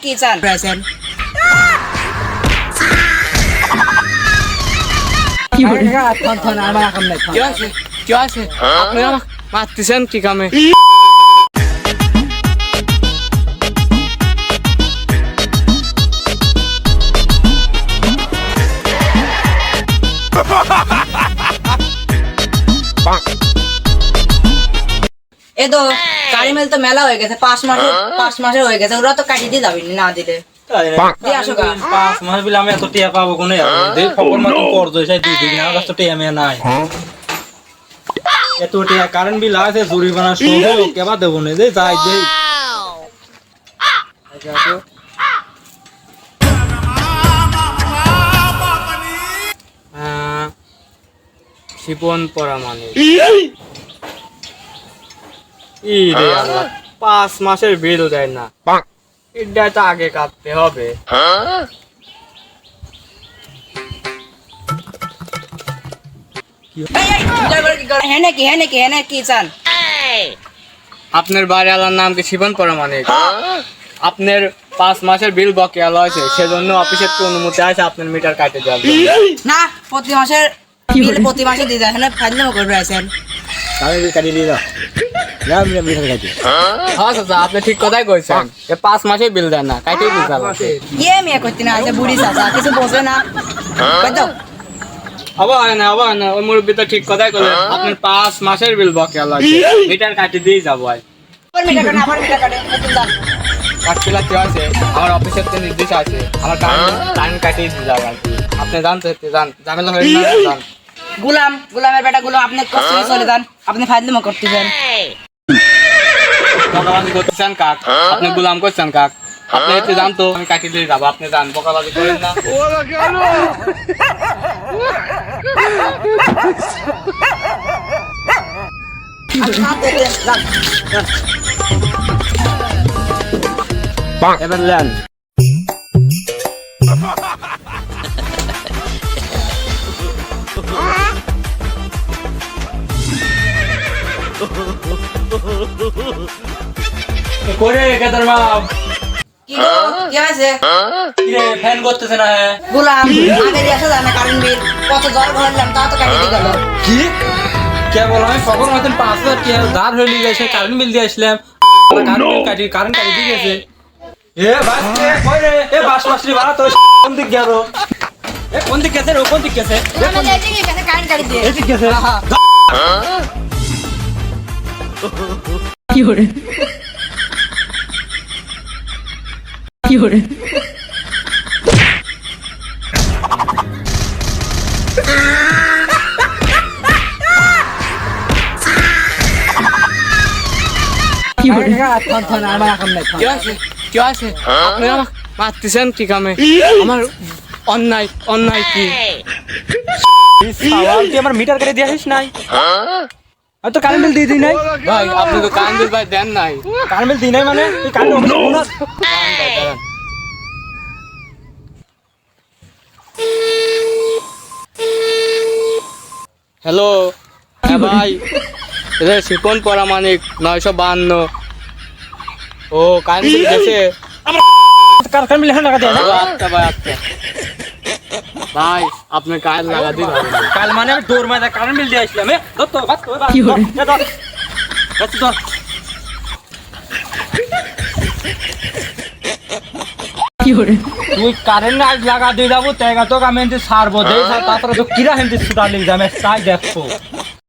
কি চান প্রেসেন্ট কি বলে থন আমার কাম নাই কি আছে আপনি আমাকে মারতেছেন কি কামে? এ তো কারিমেল তো মেলা হয়ে গেছে 5 মাসে হয়ে গেছে ওরা তো কাটি দিয়ে যাবি না দিলে দিয়ে আসো গা 5 মাস বিলে আমি এত টিয়া পাবো কোনে দে খবর মত করছো সেই 2 দিন আমার কাছে টিয়া মে নাই এত টিয়া কারণ বিল আছে জরিমানা সহ কেবা দেব না দে যাই দে শিপন পরা মানে ই রে আল্লাহ 5 মাসের বিল দেয় না এটা তো আগে কাটতে হবে। কি চান আপনার বাড়িওয়ালার নাম কি শিপন পরা মানে আপনার 5 মাসের বিল বকেয়া আছে সেজন্য অফিসের তো অনুমতি আছে আপনার মিটার কাটে যাবে না প্রতি মাসে দিয়ে যায় ফাইনাল করবে আছেন আমি কাটি দি দাও না আমি মিটার কাটি হ্যাঁ চাচা আপনি ঠিক কথাই কইছেন 5 মাসের বিল দেন না কাটেই দিতে হবে ইয়ে মেয়ে করতে না আছে বুড়ি চাচা কিছু বোঝে না কই দাও আবার না ওই মুরব্বি তো ঠিক কথাই কইলেন আপনার 5 মাসের বিল বকেয়া আছে মিটার কাটি দিয়ে যাবো আজ আবার মিটার কাটে নতুন দাম কাটছিলা কি আছে আমার অফিসের তো নির্দেশ আছে আমার টাইম কাটিয়ে দিয়ে যাবে আর কি আপনি জানতে যান ঝামেলা হয়ে না যান গুলামের বেটা গুলো আপনি কষ্ট চলে যান আপনি ফাইনাল করতেছেন বকাবাজি করতেছেন কাক আপনি গুলাম করছেন কাক আপনি একটু জানতো আমি কাটিয়ে দিয়ে যাবো আপনি যান বকাবাজি করেন না এবার লেন করে কেদার মা কি আছে কিরে ফ্যান করতেছ না গুলাম আগে দিয়ে আসা যায় না কারেন্ট বিল কত জল ভরলাম তা তো কাটিয়ে গেল কি কে বল আমি সকল মতন 5000 টাকা দাঁড় হয়ে গেছে কারেন্ট বিল দিয়ে আসলাম কারেন্ট কাটি দিয়ে গেছে এ বাস কই রে এ বাস মাসরি বাড়া তো কোন দিক গেল এ কোন দিক গেছে ও কোন দিক গেছে কারেন্ট কাটি দিয়ে এদিক গেছে কি হরে কি আছে আপনি আমাকে মারতেছেন কি কামে আমার অন্যায় কি সাওয়াল তুই আমার মিটার কেটে দিয়ে আসিস নাই আমি তো কারেন্ট বিল দিয়ে দিই নাই ভাই আপনি তো কারেন্ট বিল ভাই দেন নাই কারেন্ট বিল দিই নাই মানে তুই কারেন্ট অফিসে ফোন আস হ্যালো হ্যাঁ ভাই এটা শিপন পরা মানিক 952 ও কারেন্ট বিল গেছে কারেন্ট বিল লাগা দে আচ্ছা ভাই আচ্ছা ভাই আপনি কারেন্ট লাগা দিন কাল মানে আমি ডোর মাঝে কারেন্ট বিল দিয়ে আসলাম তো বাস কি হরে তুই কারেন্ট আজ লাগা দিয়ে যাবো তাই তো আমি সারবো দেই তারপরে তো কিরা হেন্দি সুদালিং যাবে তাই দেখো